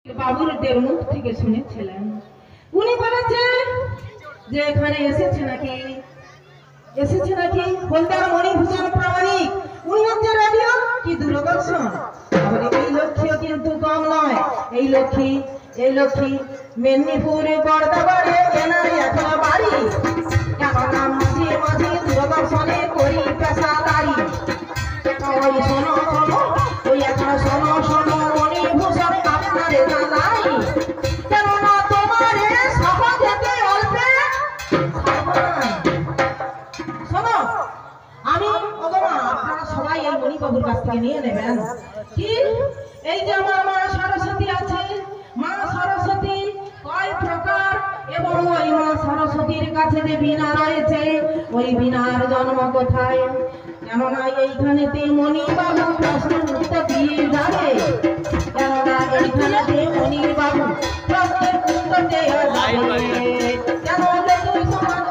বাবুদের মুখ থেকে শুনেছিলেন। উনি বলেছে যে এখানে এসেছে নাকি হলদার মণিভূষণ প্রামাণিক, উনি হচ্ছে রেডিও কি দূরদর্শন। এই লক্ষ্মীও কিন্তু কম নয়। এই লক্ষ্মী মেদিনীপুরে বর্দাবাড়ে এনার এখনো বাড়ি। কেননা মাঝে মাঝে দূরদর্শনে করি পেশাদারি। ওই শোনো ওই এখনো শোনো মণিভূষণ আপনারে জানাই। কেননা তোমার সহজ যেতে অল্পে শোনো আমি আপনারা সবাই এই মণিবাবুর কাছ থেকে নিয়ে নেবেন। কি এই যে আমার মা সরস্বতী আছে, মা সরস্বতী কয় প্রকার এবং ওই মা সরস্বতীর কাছে যে বীণা রয়েছে ওই বীণার জন্ম কোথায়। কেননা এইখানেতে মণিবাবু প্রশ্ন উত্তর দিয়ে যাবে। কেননা এইখানেতে মণিবাবু প্রশ্নের উত্তর দিয়ে যাবে। কেন তুই সমাজ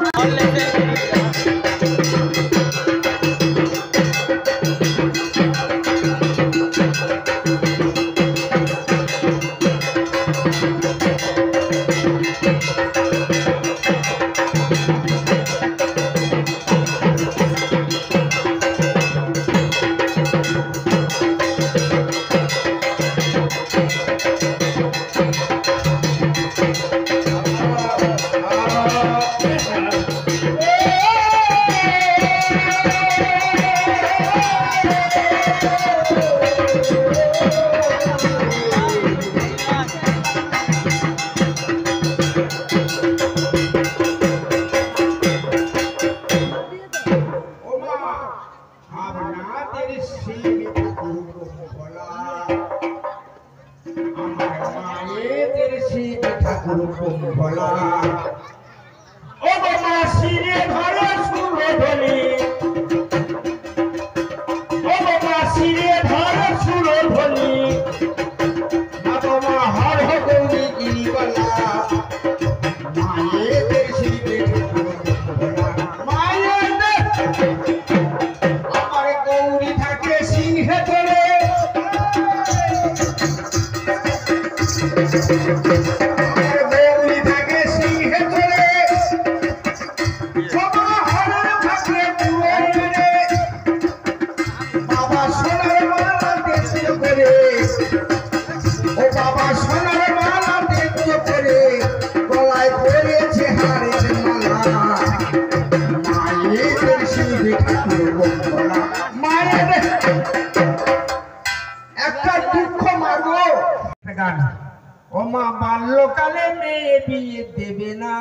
বাল্যকালে মেয়ে বিয়ে দেবে না,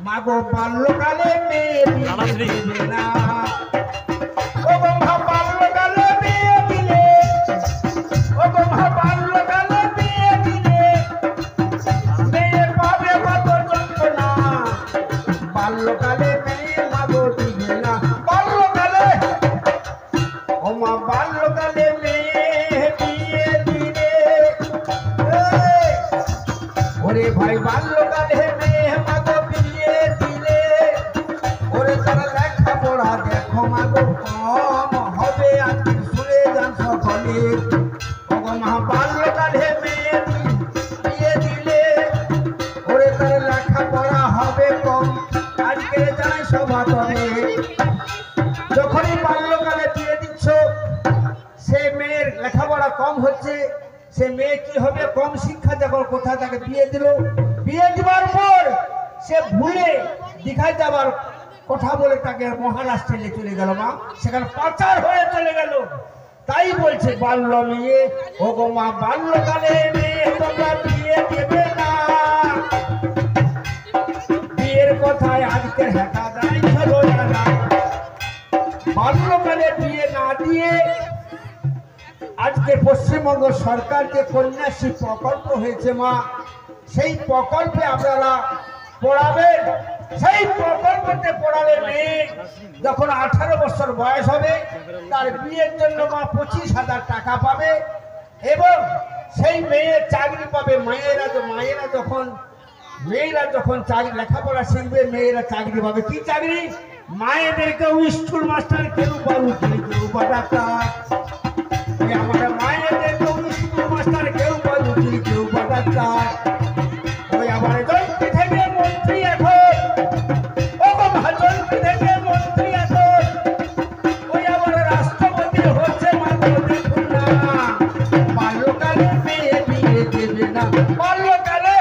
মাগো বাল্যকালে মেয়ে বিয়ে দেবে না। ও মা বাল্যকালে মেয়ে দিলে, ও মা বাল্যকালে মেয়ে দিলে মেয়ে পাবে কত যন্ত্রণা। বাল্যকালে মেয়ে মাগো দিবে না, বাল্যকালে ও মা বাল্যকালে মেয়ে বিয়ে দিলে। ওরে ভাই বাল্যকালে মেয়ে মাগো বিয়ে দিলে, ওরে তারা লেখাপড়া দেখো মাগো কম হবে আজকে শুনে যান সকলে। ওগো মা বাল্যকালে মেয়ে বিয়ে দিলে, ওরে তারা লেখাপড়া হবে কম আজকে জানাই সভা তবে। যখনই বাল্যকালে বিয়ে দিচ্ছ সে মেয়ের লেখাপড়া কম হচ্ছে, সে মেয়ে কি হবে কম শিক্ষা যখন কোথায় তাকে বিয়ে দিল, বিয়ে দিবার পর সে ভুলে দীঘায় যাবার কথা বলে তাকে মহারাষ্ট্রে চলে গেল। মা সেখানে পাচার হয়ে চলে গেল। তাই বলছে বাল্য মেয়ে, ও গো মা বাল্যকালে মেয়ে তোমরা বিয়ে দেবে না। বিয়ের কথায় আজকে হেঁকা দাঁড়াই ছিল না। বাল্যকালে বিয়ে না দিয়ে আজকে পশ্চিমবঙ্গ সরকার যে কন্যাশ্রী প্রকল্প হয়েছে মা, সেই প্রকল্পে আপনারা পড়াবেন। সেই প্রকল্পতে পড়ালে মেয়ে যখন 18 বছর বয়স হবে তার বিয়ের জন্য মা 25,000 টাকা পাবে এবং সেই মেয়ে চাকরি পাবে। মেয়েরা যখন চাকরি লেখাপড়া শিখবে মেয়েরা চাকরি পাবে। কি চাকরি? মায়েদেরকেও স্কুল মাস্টার কেউ পাবো, কেউ ডাক্তার। আমাদের মায়েদেরকেও স্কুল মাস্টার কেউ পাবো, ডাক্তার ওই আমার জন্ত্রী থেকে মন্ত্রী এখন ও গো মা জন্ত্রী থেকে মন্ত্রী এখন ওই আমার রাষ্ট্রপতি হচ্ছে মা গো দেখুন না বাল্যকালে মেয়ে বিয়ে দেবে না বাল্যকালে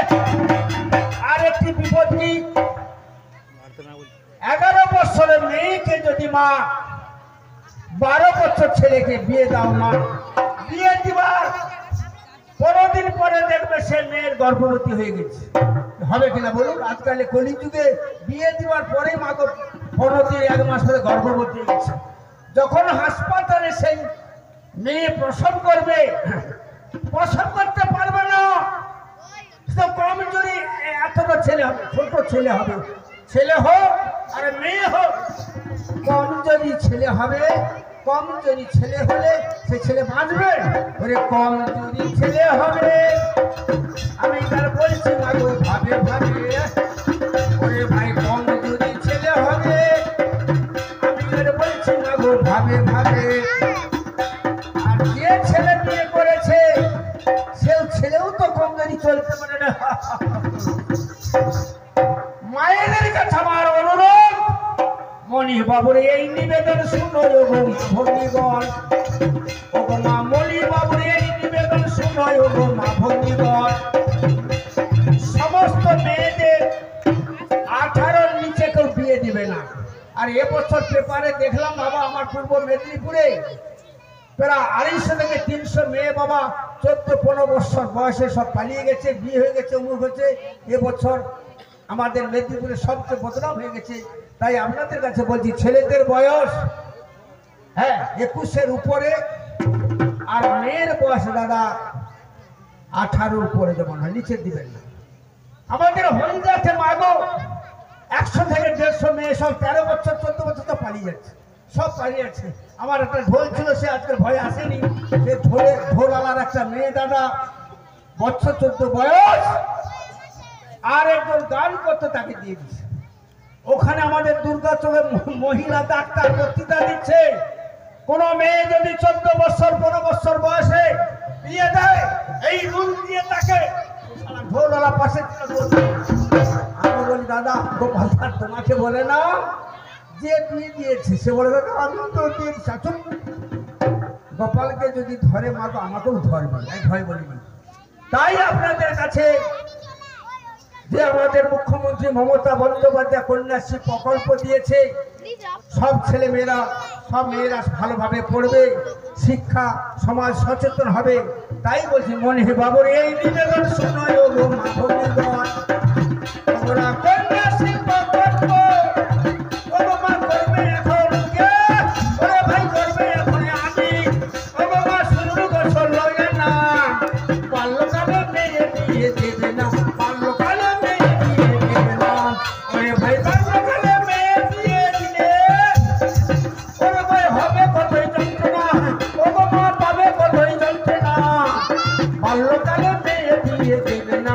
আরেকটি বিপদ কি 11 বছরের মেয়েকে যদি মা 12 বছর ছেলেকে বিয়ে দাও মা বিয়ে দিবার 15 দিন পরে দেখবে সে মেয়ের গর্ভবতী হয়ে গেছে হবে কিনা বলুন আজকাল কলিযুগে বিয়ে দিবার পরে মা তো 15 দিন 1 মাস পরে গর্ভবতী হয়ে গেছে যখন হাসপাতালে সেই মেয়ে প্রসব করবে প্রসব করতে পারবে না তো কম যদি এতটা ছেলে হবে ছোট ছেলে হবে ছেলে হোক আর মেয়ে হোক কম যদি ছেলে হবে কম যদি ছেলে হলে সে ছেলে বাঁচবে ওরে কম যদি ছেলে হবে আমি তার বলছি না গো ভাবে ভাবে ওরে ভাই কম যদি ছেলে হবে আমি তার বলছি না গো ভাবে ভাবে আর যে ছেলে বিয়ে করেছে সেও ছেলেও তো কম যদি চলতে পারে না মায়েদের কাছে আমার অনুরোধ মনি বাবুর এই নিবেদন শুনো গো ভগ্নীগণ ও গো মা মনি বাবুর এই নিবেদন শুনো গো মা ভগ্নীগণ সমস্ত মেয়েদের 18-র নিচে কেউ বিয়ে দিবে না আর এবছর পেপারে দেখলাম বাবা আমার পূর্ব মেদিনীপুরে প্রায় 250 থেকে 300 মেয়ে বাবা 14-15 বছর বয়সে সব পালিয়ে গেছে বিয়ে হয়ে গেছে অমুক হয়েছে এবছর আমাদের মেদিনীপুরে সবচেয়ে বদনাম হয়ে গেছে তাই আপনাদের কাছে বলছি ছেলেদের বয়স হ্যাঁ 21-এর উপরে আর মেয়ের বয়স দাদা 18-র উপরে যেমন হয় নিচে দিবেন না আমাদের হলদিয়াতে মাগো 100 থেকে 150 মেয়ে সব 13 বছর 14 বছর তো পালিয়ে যাচ্ছে সব পালিয়ে যাচ্ছে আমার একটা ঢোল ছিল সে আজকের ভয় আসেনি সে ঢোলালার একটা মেয়ে দাদা বছর 14 বয়স আর একজন গান করতে তাকে দিয়ে দিচ্ছে ওখানে আমাদের দুর্গাচকে মহিলা ডাক্তার বক্তৃতা দিচ্ছে কোন মেয়ে যদি 14 বছর 15 বছর বয়সে বিয়ে দেয় এই রুল দিয়ে তাকে ঢোলওয়ালা পাশে আমি বলি দাদা গোপাল স্যার তোমাকে বলে না যে বিয়ে দিয়েছে সে বলে দাদা আমি তো দিয়ে শাসন গোপালকে যদি ধরে মা তো আমাকেও ধরবে এক ভয় বলিনি তাই আপনাদের কাছে যে আমাদের মুখ্যমন্ত্রী মমতা বন্দ্যোপাধ্যায় কন্যাশ্রী প্রকল্প দিয়েছে সব ছেলে মেয়েরা সব মেয়েরা ভালোভাবে পড়বে শিক্ষা সমাজ সচেতন হবে তাই বলছি মনে বাবুর এই নিবেদন শোনায় গো মা ভগ্নীগণ তোমরা কন্যাশ্রী প্রকল্প ও মা করবে এখন কে ওরে ভাই করবে এখন আমি ও মা শুরু করছো লয় না বাল্যকালে মেয়ে বিয়ে দেবে না বাল্যকালে মেয়ে বিয়ে দেবে না ওরে ভাই বাল্যকালে মেয়ে বিয়ে দিলে ওরে ভাই হবে কতই যন্ত্রণা ও মা পাবে কতই যন্ত্রণা বাল্যকালে মেয়ে বিয়ে দেবে না